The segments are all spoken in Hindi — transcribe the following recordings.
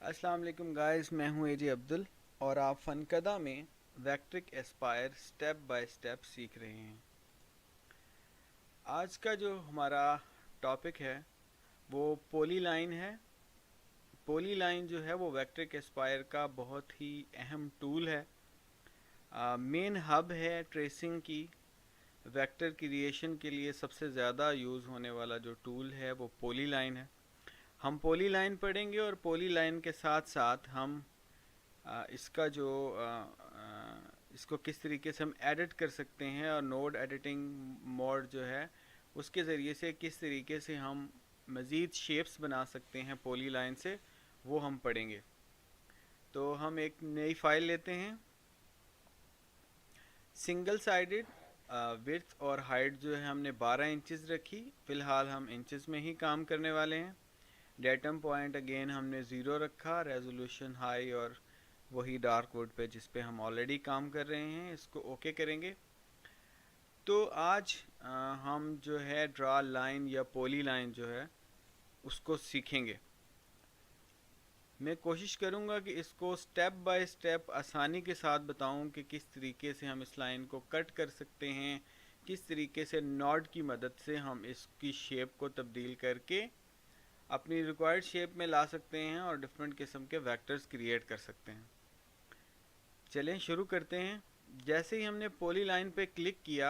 अस्सलाम वालेकुम गाइस, मैं हूं एजे अब्दुल और आप फनकदा में वैक्ट्रिक एस्पायर स्टेप बाय स्टेप सीख रहे हैं। आज का जो हमारा टॉपिक है वो पोली लाइन है। पोली लाइन जो है वो वैक्ट्रिक एस्पायर का बहुत ही अहम टूल है। मेन हब है ट्रेसिंग की। वेक्टर क्रिएशन के लिए सबसे ज़्यादा यूज़ होने वाला जो टूल है वो पोली लाइन है। हम पोली लाइन पढ़ेंगे और पोली लाइन के साथ साथ हम इसका जो इसको किस तरीके से हम एडिट कर सकते हैं और नोड एडिटिंग मोड जो है उसके ज़रिए से किस तरीके से हम मज़ीद शेप्स बना सकते हैं पोली लाइन से, वो हम पढ़ेंगे। तो हम एक नई फाइल लेते हैं। सिंगल साइडेड विड्थ और हाइट जो है हमने 12 इंचज़ रखी। फ़िलहाल हम इंचज़ में ही काम करने वाले हैं। डेटम पॉइंट अगेन हमने ज़ीरो रखा। रेजोल्यूशन हाई और वही डार्क वुड पे जिस पे हम ऑलरेडी काम कर रहे हैं, इसको ओके करेंगे। तो आज हम जो है ड्रा लाइन या पोली लाइन जो है उसको सीखेंगे। मैं कोशिश करूंगा कि इसको स्टेप बाय स्टेप आसानी के साथ बताऊं कि किस तरीके से हम इस लाइन को कट कर सकते हैं, किस तरीके से नॉड की मदद से हम इसकी शेप को तब्दील करके अपनी रिक्वायर्ड शेप में ला सकते हैं और डिफरेंट किस्म के वेक्टर्स क्रिएट कर सकते हैं। चलें शुरू करते हैं। जैसे ही हमने पोली लाइन पे क्लिक किया,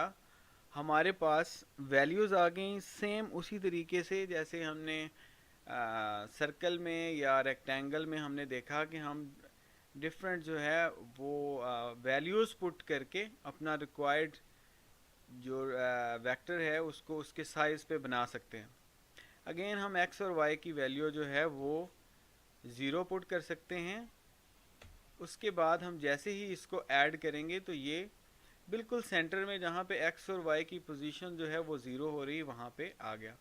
हमारे पास वैल्यूज़ आ गई सेम उसी तरीके से जैसे हमने सर्कल में या रेक्टेंगल में हमने देखा कि हम डिफरेंट जो है वो वैल्यूज़ पुट करके अपना रिक्वायर्ड जो वेक्टर है उसको उसके साइज़ पे बना सकते हैं। अगेन हम एक्स और वाई की वैल्यू जो है वो ज़ीरो पुट कर सकते हैं। उसके बाद हम जैसे ही इसको ऐड करेंगे तो ये बिल्कुल सेंटर में जहाँ पे एक्स और वाई की पोजीशन जो है वो ज़ीरो हो रही है वहाँ पे आ गया।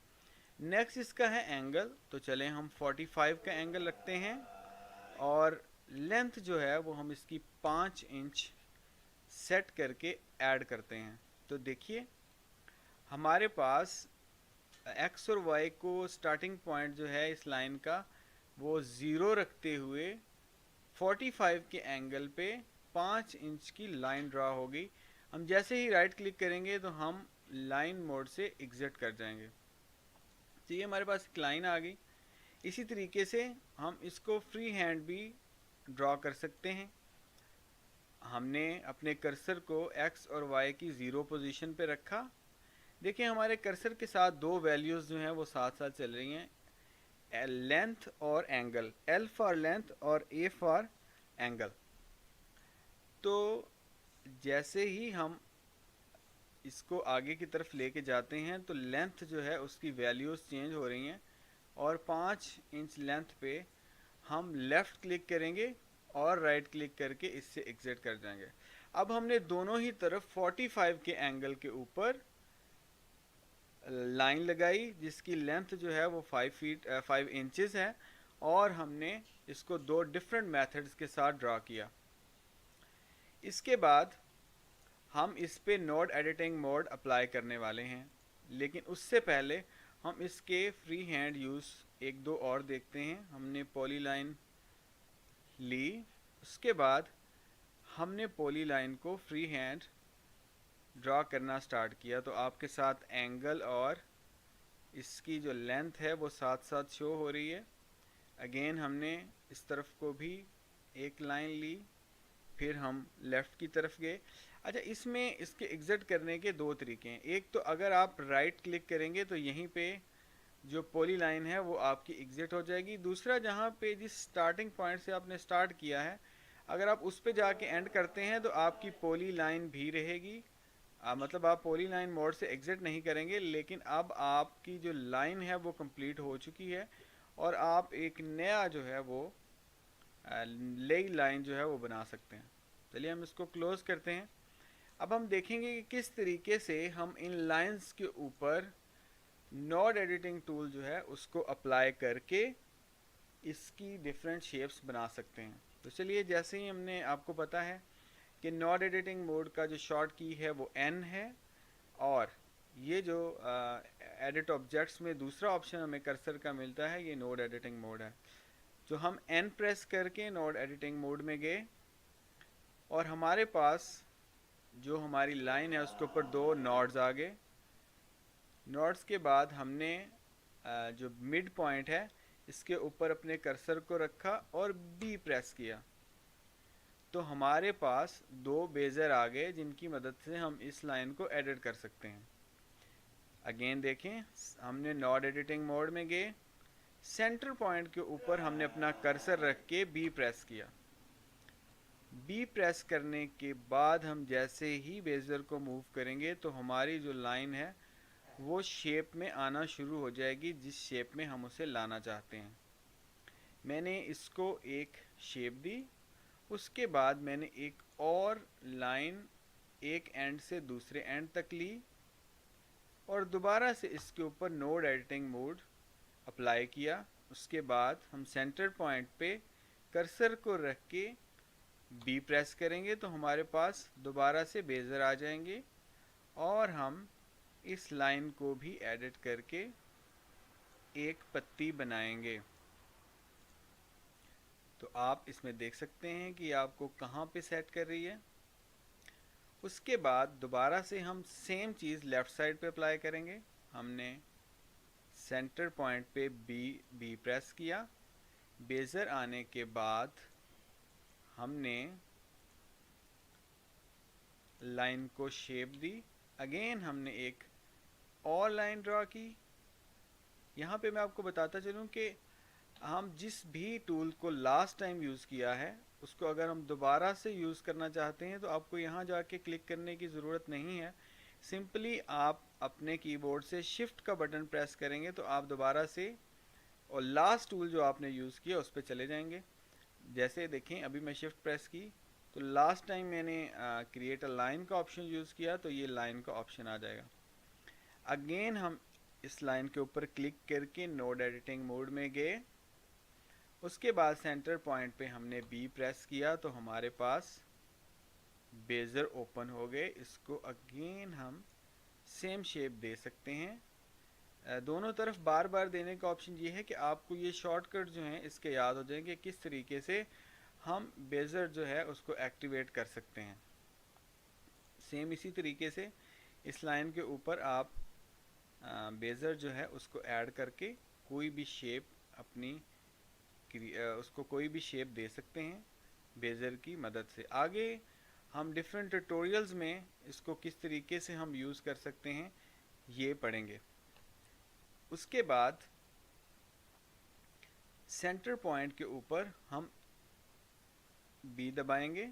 नेक्स्ट इसका है एंगल। तो चलें हम 45 का एंगल रखते हैं और लेंथ जो है वो हम इसकी 5 इंच सेट करके ऐड करते हैं। तो देखिए हमारे पास एक्स और वाई को स्टार्टिंग पॉइंट जो है इस लाइन का वो ज़ीरो रखते हुए 45 के एंगल पे 5 इंच की लाइन ड्रा होगी। हम जैसे ही राइट क्लिक करेंगे तो हम लाइन मोड से एग्जिट कर जाएंगे। तो ये हमारे पास एक लाइन आ गई। इसी तरीके से हम इसको फ्री हैंड भी ड्रॉ कर सकते हैं। हमने अपने कर्सर को एक्स और वाई की ज़ीरो पोजीशन पे रखा। देखिए हमारे कर्सर के साथ दो वैल्यूज़ जो हैं वो साथ साथ चल रही हैं, लेंथ और एंगल, एल फॉर लेंथ और ए फॉर एंगल। तो जैसे ही हम इसको आगे की तरफ लेके जाते हैं तो लेंथ जो है उसकी वैल्यूज़ चेंज हो रही हैं और 5 इंच लेंथ पे हम लेफ़्ट क्लिक करेंगे और राइट क्लिक करके इससे एग्जिट कर जाएंगे। अब हमने दोनों ही तरफ 45 के एंगल के ऊपर लाइन लगाई जिसकी लेंथ जो है वो 5 इंचेस है और हमने इसको दो डिफरेंट मेथड्स के साथ ड्रा किया। इसके बाद हम इस पे नोड एडिटिंग मोड अप्लाई करने वाले हैं, लेकिन उससे पहले हम इसके फ्री हैंड यूज़ एक दो और देखते हैं। हमने पॉली लाइन ली, उसके बाद हमने पॉली लाइन को फ्री हैंड ड्रा करना स्टार्ट किया। तो आपके साथ एंगल और इसकी जो लेंथ है वो साथ साथ शो हो रही है। अगेन हमने इस तरफ को भी एक लाइन ली, फिर हम लेफ़्ट की तरफ गए। अच्छा, इसमें इसके एग्जिट करने के दो तरीके हैं। एक तो अगर आप राइट क्लिक करेंगे तो यहीं पे जो पॉली लाइन है वो आपकी एग्जिट हो जाएगी। दूसरा, जहाँ पे जिस स्टार्टिंग पॉइंट से आपने स्टार्ट किया है, अगर आप उस पे जाके एंड करते हैं तो आपकी पॉली लाइन भी रहेगी। मतलब आप पॉली लाइन मोड से एग्जिट नहीं करेंगे, लेकिन अब आपकी जो लाइन है वो कंप्लीट हो चुकी है और आप एक नया जो है वो नई लाइन जो है वो बना सकते हैं। चलिए हम इसको क्लोज करते हैं। अब हम देखेंगे कि किस तरीके से हम इन लाइंस के ऊपर नोड एडिटिंग टूल जो है उसको अप्लाई करके इसकी डिफरेंट शेप्स बना सकते हैं। तो चलिए, जैसे ही हमने आपको पता है कि नोड एडिटिंग मोड का जो शॉर्ट की है वो N है और ये जो एडिट ऑब्जेक्ट्स में दूसरा ऑप्शन हमें कर्सर का मिलता है ये नोड एडिटिंग मोड है। जो हम N प्रेस करके नोड एडिटिंग मोड में गए और हमारे पास जो हमारी लाइन है उसके ऊपर दो नोड्स आ गए। नोड्स के बाद हमने जो मिड पॉइंट है इसके ऊपर अपने कर्सर को रखा और B प्रेस किया, तो हमारे पास दो बेजर आ गए जिनकी मदद से हम इस लाइन को एडिट कर सकते हैं। अगेन देखें, हमने नोड एडिटिंग मोड में गए, सेंटर पॉइंट के ऊपर हमने अपना कर्सर रख के B प्रेस किया। B प्रेस करने के बाद हम जैसे ही बेजर को मूव करेंगे तो हमारी जो लाइन है वो शेप में आना शुरू हो जाएगी, जिस शेप में हम उसे लाना चाहते हैं। मैंने इसको एक शेप दी, उसके बाद मैंने एक और लाइन एक एंड से दूसरे एंड तक ली और दोबारा से इसके ऊपर नोड एडिटिंग मोड अप्लाई किया। उसके बाद हम सेंटर पॉइंट पे कर्सर को रख के B प्रेस करेंगे तो हमारे पास दोबारा से बेजर आ जाएंगे और हम इस लाइन को भी एडिट करके एक पत्ती बनाएंगे। तो आप इसमें देख सकते हैं कि आपको कहाँ पे सेट कर रही है। उसके बाद दोबारा से हम सेम चीज़ लेफ़्ट साइड पे अप्लाई करेंगे। हमने सेंटर पॉइंट पे B प्रेस किया, बेजर आने के बाद हमने लाइन को शेप दी। अगेन हमने एक और लाइन ड्रा की। यहाँ पे मैं आपको बताता चलूँ कि हम जिस भी टूल को लास्ट टाइम यूज़ किया है उसको अगर हम दोबारा से यूज़ करना चाहते हैं तो आपको यहाँ जाके क्लिक करने की ज़रूरत नहीं है। सिंपली आप अपने कीबोर्ड से शिफ्ट का बटन प्रेस करेंगे तो आप दोबारा से और लास्ट टूल जो आपने यूज़ किया उस पर चले जाएंगे। जैसे देखें, अभी मैं शिफ्ट प्रेस की तो लास्ट टाइम मैंने क्रिएट अ लाइन का ऑप्शन यूज़ किया तो ये लाइन का ऑप्शन आ जाएगा। अगेन हम इस लाइन के ऊपर क्लिक करके नोड एडिटिंग मोड में गए। उसके बाद सेंटर पॉइंट पे हमने B प्रेस किया तो हमारे पास बेजर ओपन हो गए। इसको अगेन हम सेम शेप दे सकते हैं। दोनों तरफ बार बार देने का ऑप्शन ये है कि आपको ये शॉर्टकट जो हैं इसके याद हो जाएंगे किस तरीके से हम बेजर जो है उसको एक्टिवेट कर सकते हैं। सेम इसी तरीके से इस लाइन के ऊपर आप बेजर जो है उसको ऐड करके कोई भी शेप अपनी उसको कोई भी शेप दे सकते हैं बेजर की मदद से। आगे हम डिफरेंट ट्यूटोरियल्स में इसको किस तरीके से हम यूज़ कर सकते हैं ये पढ़ेंगे। उसके बाद सेंटर पॉइंट के ऊपर हम B दबाएंगे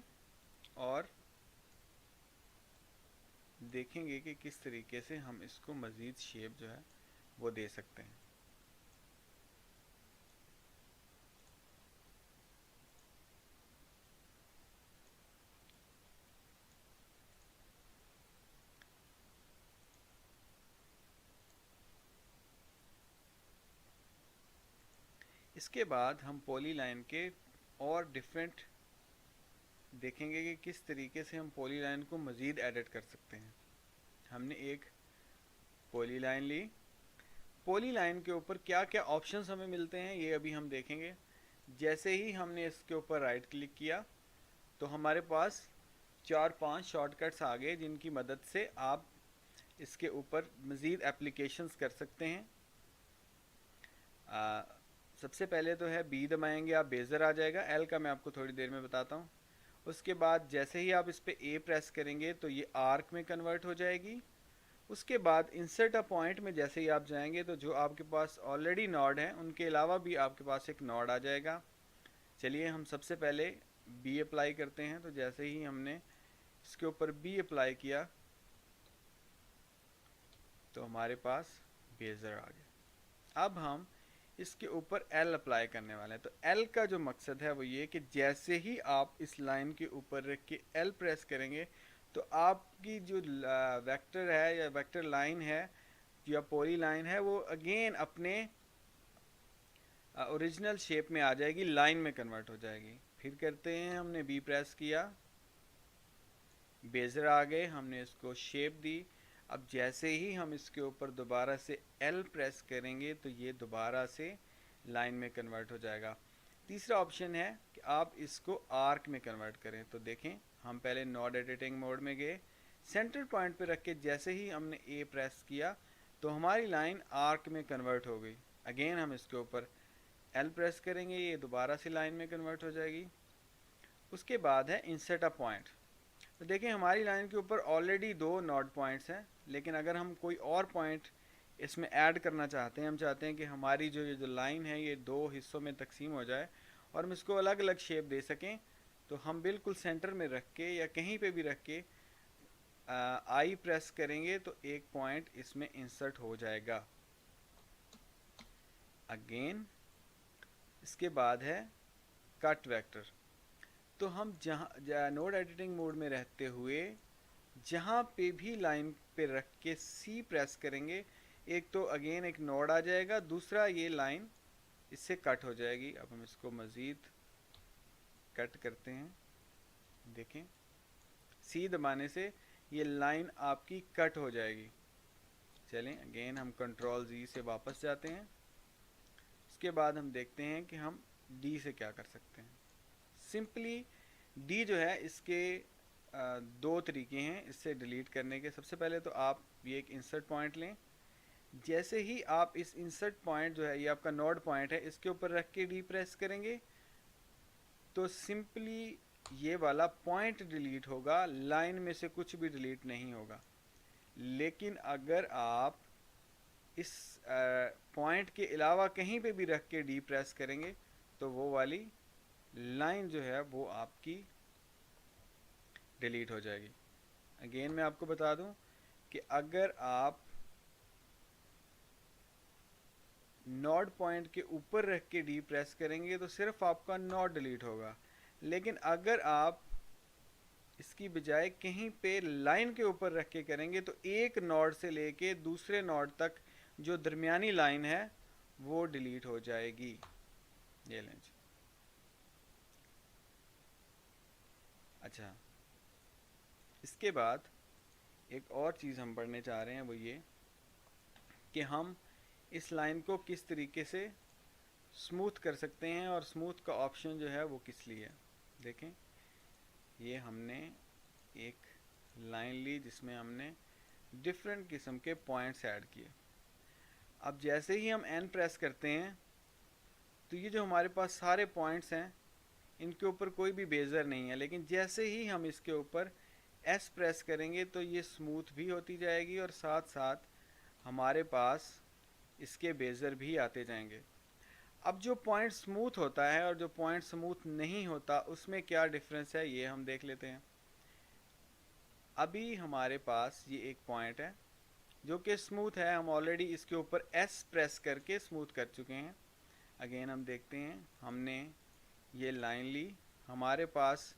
और देखेंगे कि किस तरीके से हम इसको मज़ीद शेप जो है वो दे सकते हैं। इसके बाद हम पॉली लाइन के और डिफरेंट देखेंगे कि किस तरीके से हम पॉली लाइन को मज़ीद एडिट कर सकते हैं। हमने एक पॉली लाइन ली, पॉली लाइन के ऊपर क्या क्या ऑप्शंस हमें मिलते हैं ये अभी हम देखेंगे। जैसे ही हमने इसके ऊपर राइट क्लिक किया तो हमारे पास 4-5 शॉर्टकट्स आ गए जिनकी मदद से आप इसके ऊपर मज़ीद एप्लीकेशंस कर सकते हैं। सबसे पहले तो है B दबाएंगे आप बेजर आ जाएगा, L का मैं आपको थोड़ी देर में बताता हूँ। उसके बाद जैसे ही आप इस पर A प्रेस करेंगे तो ये आर्क में कन्वर्ट हो जाएगी। उसके बाद इंसर्ट अ पॉइंट में जैसे ही आप जाएंगे तो जो आपके पास ऑलरेडी नोड हैं उनके अलावा भी आपके पास एक नोड आ जाएगा। चलिए हम सबसे पहले B अप्लाई करते हैं। तो जैसे ही हमने इसके ऊपर B अप्लाई किया तो हमारे पास बेजर आ गया। अब हम इसके ऊपर L अप्लाई करने वाले हैं। तो L का जो मकसद है वो ये कि जैसे ही आप इस लाइन के ऊपर रख के L प्रेस करेंगे तो आपकी जो वेक्टर है या वेक्टर लाइन है या पॉली लाइन है वो अगेन अपने ओरिजिनल शेप में आ जाएगी, लाइन में कन्वर्ट हो जाएगी। फिर करते हैं, हमने B प्रेस किया, बेजर आ गए, हमने इसको शेप दी। अब जैसे ही हम इसके ऊपर दोबारा से L प्रेस करेंगे तो ये दोबारा से लाइन में कन्वर्ट हो जाएगा। तीसरा ऑप्शन है कि आप इसको आर्क में कन्वर्ट करें। तो देखें, हम पहले नोड एडिटिंग मोड में गए, सेंटर पॉइंट पे रख के जैसे ही हमने ए प्रेस किया तो हमारी लाइन आर्क में कन्वर्ट हो गई। अगेन हम इसके ऊपर एल प्रेस करेंगे, ये दोबारा से लाइन में कन्वर्ट हो जाएगी। उसके बाद है इंसर्ट अ पॉइंट। तो देखें, हमारी लाइन के ऊपर ऑलरेडी 2 नोड पॉइंट्स हैं, लेकिन अगर हम कोई और पॉइंट इसमें ऐड करना चाहते हैं, हम चाहते हैं कि हमारी ये जो लाइन है ये 2 हिस्सों में तकसीम हो जाए और हम इसको अलग अलग शेप दे सकें, तो हम बिल्कुल सेंटर में रख के या कहीं पे भी रख के आई प्रेस करेंगे तो एक पॉइंट इसमें इंसर्ट हो जाएगा। अगेन इसके बाद है कट वेक्टर। तो हम जहाँ नोड एडिटिंग मोड में रहते हुए जहाँ पे भी लाइन पे रख के सी प्रेस करेंगे, एक तो अगेन एक नोड आ जाएगा, दूसरा ये लाइन इससे कट हो जाएगी। अब हम इसको मज़ीद कट करते हैं। देखें, सी दबाने से ये लाइन आपकी कट हो जाएगी। चलें, अगेन हम कंट्रोल जी से वापस जाते हैं। इसके बाद हम देखते हैं कि हम डी से क्या कर सकते हैं। सिंपली डी जो है, इसके 2 तरीके हैं इससे डिलीट करने के। सबसे पहले तो आप ये एक इंसर्ट पॉइंट लें। जैसे ही आप इस इंसर्ट पॉइंट जो है, ये आपका नोड पॉइंट है, इसके ऊपर रख के डी प्रेस करेंगे तो सिंपली ये वाला पॉइंट डिलीट होगा, लाइन में से कुछ भी डिलीट नहीं होगा। लेकिन अगर आप इस पॉइंट के अलावा कहीं पे भी रख के डी प्रेस करेंगे तो वो वाली लाइन जो है वो आपकी डिलीट हो जाएगी। अगेन मैं आपको बता दूं कि अगर आप नोड पॉइंट के ऊपर रख के डी प्रेस करेंगे तो सिर्फ आपका नोड डिलीट होगा, लेकिन अगर आप इसकी बजाय कहीं पे लाइन के ऊपर रख के करेंगे तो एक नोड से लेके दूसरे नोड तक जो दरमियानी लाइन है वो डिलीट हो जाएगी। ये लें जी। अच्छा, इसके बाद एक और चीज़ हम पढ़ने चाह रहे हैं, वो ये कि हम इस लाइन को किस तरीके से स्मूथ कर सकते हैं और स्मूथ का ऑप्शन जो है वो किस लिए है। देखें, ये हमने एक लाइन ली जिसमें हमने डिफरेंट किस्म के पॉइंट्स ऐड किए। अब जैसे ही हम एन प्रेस करते हैं तो ये जो हमारे पास सारे पॉइंट्स हैं इनके ऊपर कोई भी बेज़र नहीं है, लेकिन जैसे ही हम इसके ऊपर एस प्रेस करेंगे तो ये स्मूथ भी होती जाएगी और साथ साथ हमारे पास इसके बेज़र भी आते जाएंगे। अब जो पॉइंट स्मूथ होता है और जो पॉइंट स्मूथ नहीं होता उसमें क्या डिफरेंस है ये हम देख लेते हैं। अभी हमारे पास ये एक पॉइंट है जो कि स्मूथ है, हम ऑलरेडी इसके ऊपर एस प्रेस करके स्मूथ कर चुके हैं। अगेन हम देखते हैं, हमने ये लाइन ली, हमारे पास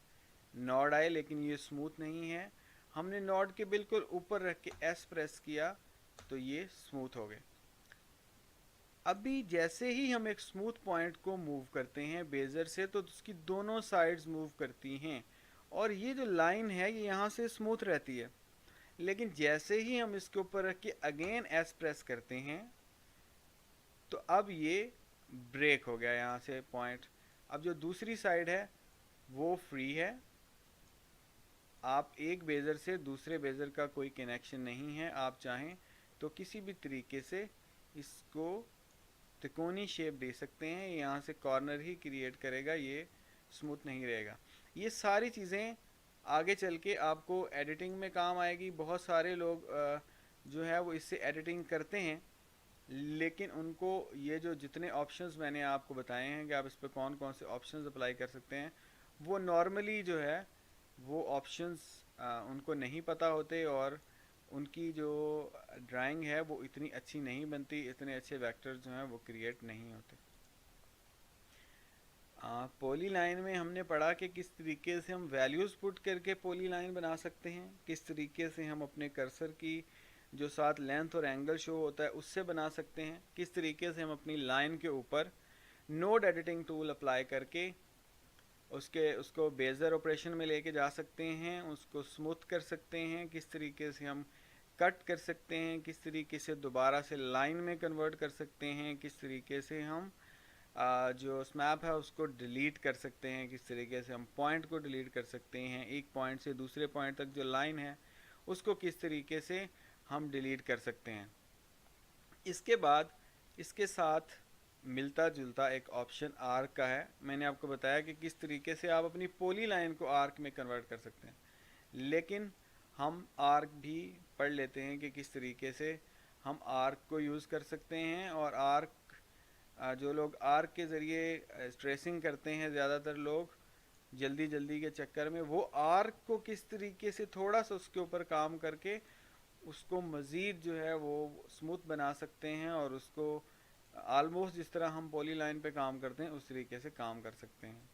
नोड आए लेकिन ये स्मूथ नहीं है, हमने नोड के बिल्कुल ऊपर रख के एस प्रेस किया तो ये स्मूथ हो गए। अभी जैसे ही हम एक स्मूथ पॉइंट को मूव करते हैं बेज़र से तो उसकी दोनों साइड्स मूव करती हैं और ये जो लाइन है ये यहाँ से स्मूथ रहती है, लेकिन जैसे ही हम इसके ऊपर रख के अगेन एस प्रेस करते हैं तो अब ये ब्रेक हो गया यहाँ से पॉइंट। अब जो दूसरी साइड है वो फ्री है, आप एक बेज़र से दूसरे बेज़र का कोई कनेक्शन नहीं है, आप चाहें तो किसी भी तरीके से इसको त्रिकोणी शेप दे सकते हैं, यहाँ से कॉर्नर ही क्रिएट करेगा, ये स्मूथ नहीं रहेगा। ये सारी चीज़ें आगे चल के आपको एडिटिंग में काम आएगी। बहुत सारे लोग जो है वो इससे एडिटिंग करते हैं, लेकिन उनको ये जो जितने ऑप्शंस मैंने आपको बताए हैं कि आप इस पर कौन कौन से ऑप्शंस अप्लाई कर सकते हैं, वो नॉर्मली जो है वो ऑप्शंस उनको नहीं पता होते और उनकी जो ड्राइंग है वो इतनी अच्छी नहीं बनती, इतने अच्छे वेक्टर्स जो हैं वो क्रिएट नहीं होते। पॉली लाइन में हमने पढ़ा कि किस तरीके से हम वैल्यूज़ पुट करके पॉली लाइन बना सकते हैं, किस तरीके से हम अपने कर्सर की जो साथ लेंथ और एंगल शो होता है उससे बना सकते हैं, किस तरीके से हम अपनी लाइन के ऊपर नोड एडिटिंग टूल अप्लाई करके उसको बेज़र ऑपरेशन में लेके जा सकते हैं, उसको स्मूथ कर सकते हैं, किस तरीके से हम कट कर सकते हैं, किस तरीके से दोबारा से लाइन में कन्वर्ट कर सकते हैं, किस तरीके से हम जो स्मैप है उसको डिलीट कर सकते हैं, किस तरीके से हम पॉइंट को डिलीट कर सकते हैं, एक पॉइंट से दूसरे पॉइंट तक जो लाइन है उसको किस तरीके से हम डिलीट कर सकते हैं। इसके बाद इसके साथ मिलता जुलता एक ऑप्शन आर्क का है। मैंने आपको बताया कि किस तरीके से आप अपनी पोली लाइन को आर्क में कन्वर्ट कर सकते हैं, लेकिन हम आर्क भी पढ़ लेते हैं कि किस तरीके से हम आर्क को यूज़ कर सकते हैं। और आर्क जो लोग आर्क के ज़रिए ट्रेसिंग करते हैं, ज़्यादातर लोग जल्दी जल्दी के चक्कर में वो आर्क को किस तरीके से थोड़ा सा उसके ऊपर काम करके उसको मज़ीद जो है वो स्मूथ बना सकते हैं और उसको आलमोस्ट जिस तरह हम पॉली लाइन पे काम करते हैं उस तरीके से काम कर सकते हैं।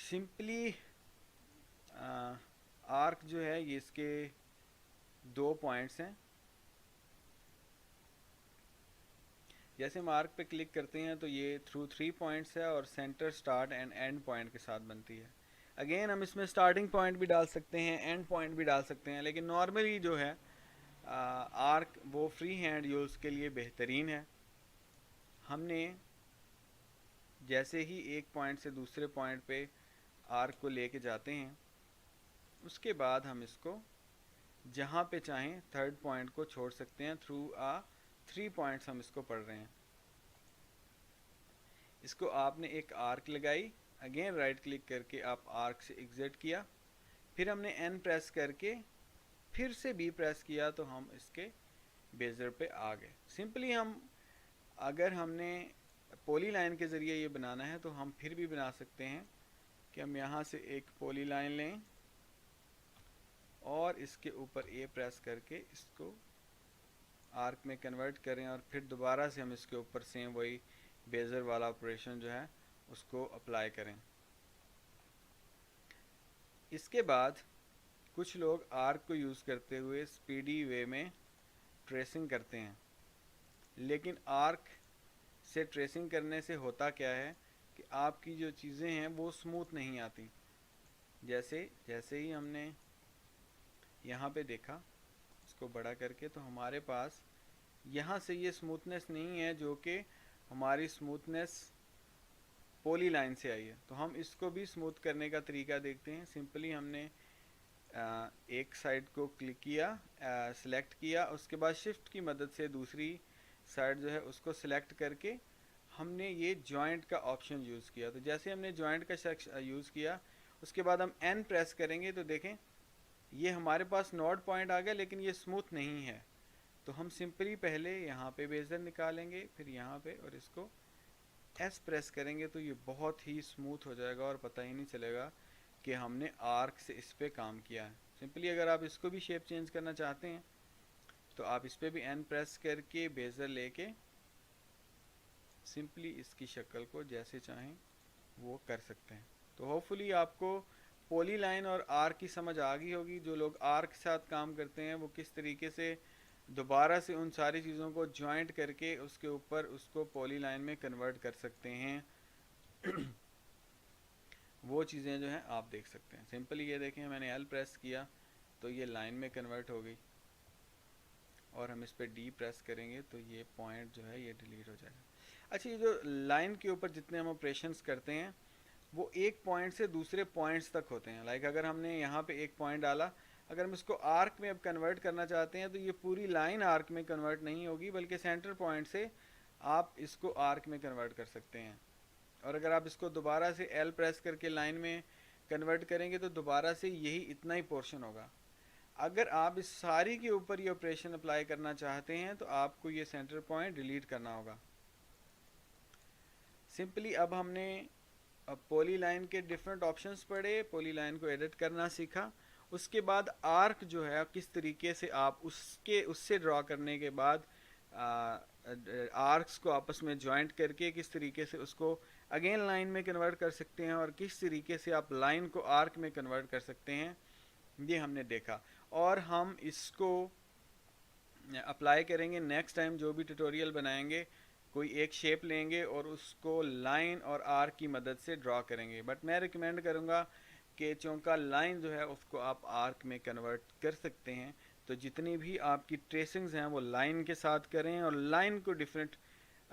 सिंपली आर्क जो है ये इसके दो पॉइंट्स हैं। जैसे हम आर्क पे क्लिक करते हैं तो ये थ्रू 3 पॉइंट्स है और centre, start and and point के साथ बनती है। अगेन हम इसमें स्टार्टिंग पॉइंट भी डाल सकते हैं, एंड पॉइंट भी डाल सकते हैं, लेकिन नॉर्मली जो है आर्क वो फ्री हैंड यूज़ के लिए बेहतरीन है। हमने जैसे ही एक पॉइंट से दूसरे पॉइंट पे आर्क को लेके जाते हैं, उसके बाद हम इसको जहाँ पे चाहें थर्ड पॉइंट को छोड़ सकते हैं। थ्रू 3 पॉइंट्स हम इसको पढ़ रहे हैं। इसको आपने एक आर्क लगाई, अगेन राइट क्लिक करके आप आर्क से एग्जिट किया, फिर हमने एन प्रेस करके फिर से बी प्रेस किया तो हम इसके बेजर पे आ गए। सिंपली हम अगर हमने पॉली लाइन के ज़रिए ये बनाना है तो हम फिर भी बना सकते हैं कि हम यहाँ से एक पॉली लाइन लें और इसके ऊपर ए प्रेस करके इसको आर्क में कन्वर्ट करें और फिर दोबारा से हम इसके ऊपर सेम वही बेजर वाला ऑपरेशन जो है उसको अप्लाई करें। इसके बाद कुछ लोग आर्क को यूज़ करते हुए स्पीडी वे में ट्रेसिंग करते हैं, लेकिन आर्क से ट्रेसिंग करने से होता क्या है कि आपकी जो चीज़ें हैं वो स्मूथ नहीं आती। जैसे ही हमने यहाँ पे देखा इसको बड़ा करके, तो हमारे पास यहाँ से ये स्मूथनेस नहीं है जो कि हमारी स्मूथनेस पॉली लाइन से आई है। तो हम इसको भी स्मूथ करने का तरीका देखते हैं। सिंपली हमने एक साइड को क्लिक किया, सिलेक्ट किया, उसके बाद शिफ्ट की मदद से दूसरी साइड जो है उसको सिलेक्ट करके हमने ये जॉइंट का ऑप्शन यूज़ किया। तो जैसे हमने जॉइंट का यूज़ किया उसके बाद हम एन प्रेस करेंगे तो देखें ये हमारे पास नॉट पॉइंट आ गया, लेकिन ये स्मूथ नहीं है। तो हम सिंपली पहले यहाँ पे बेजर निकालेंगे, फिर यहाँ पे, और इसको एस प्रेस करेंगे तो ये बहुत ही स्मूथ हो जाएगा और पता ही नहीं चलेगा कि हमने आर्क से इस पे काम किया है। सिंपली अगर आप इसको भी शेप चेंज करना चाहते हैं तो आप इस पे भी एन प्रेस करके बेजर लेके सिंपली इसकी शक्ल को जैसे चाहें वो कर सकते हैं। तो होपफुली आपको पॉली लाइन और आर्क की समझ आ गई होगी। जो लोग आर्क के साथ काम करते हैं वो किस तरीके से दोबारा से उन सारी चीज़ों को जॉइंट करके उसके ऊपर उसको पॉली लाइन में कन्वर्ट कर सकते हैं। वो चीज़ें जो हैं आप देख सकते हैं। सिंपली ये देखें मैंने एल प्रेस किया तो ये लाइन में कन्वर्ट हो गई, और हम इस पर डी प्रेस करेंगे तो ये पॉइंट जो है ये डिलीट हो जाएगा। अच्छा, ये जो लाइन के ऊपर जितने हम ऑपरेशंस करते हैं वो एक पॉइंट से दूसरे पॉइंट्स तक होते हैं। लाइक अगर हमने यहाँ पे एक पॉइंट डाला, अगर हम इसको आर्क में अब कन्वर्ट करना चाहते हैं तो ये पूरी लाइन आर्क में कन्वर्ट नहीं होगी, बल्कि सेंटर पॉइंट से आप इसको आर्क में कन्वर्ट कर सकते हैं। और अगर आप इसको दोबारा से एल प्रेस करके लाइन में कन्वर्ट करेंगे तो दोबारा से यही इतना ही पोर्शन होगा। अगर आप इस सारी के ऊपर ये ऑपरेशन अप्लाई करना चाहते हैं तो आपको ये सेंटर पॉइंट डिलीट करना होगा। सिंपली अब हमने पॉली लाइन के डिफरेंट ऑप्शंस पढ़े, पॉली लाइन को एडिट करना सीखा। उसके बाद आर्क जो है किस तरीके से आप उससे ड्रॉ करने के बाद आर्क्स को आपस में जॉइंट करके किस तरीके से उसको अगेन लाइन में कन्वर्ट कर सकते हैं और किस तरीके से आप लाइन को आर्क में कन्वर्ट कर सकते हैं, ये हमने देखा। और हम इसको अप्लाई करेंगे नेक्स्ट टाइम जो भी ट्यूटोरियल बनाएंगे। कोई एक शेप लेंगे और उसको लाइन और आर्क की मदद से ड्रॉ करेंगे। बट मैं रिकमेंड करूँगा कि चौंका लाइन जो है उसको आप आर्क में कन्वर्ट कर सकते हैं। तो जितनी भी आपकी ट्रेसिंग्स हैं वो लाइन के साथ करें और लाइन को डिफरेंट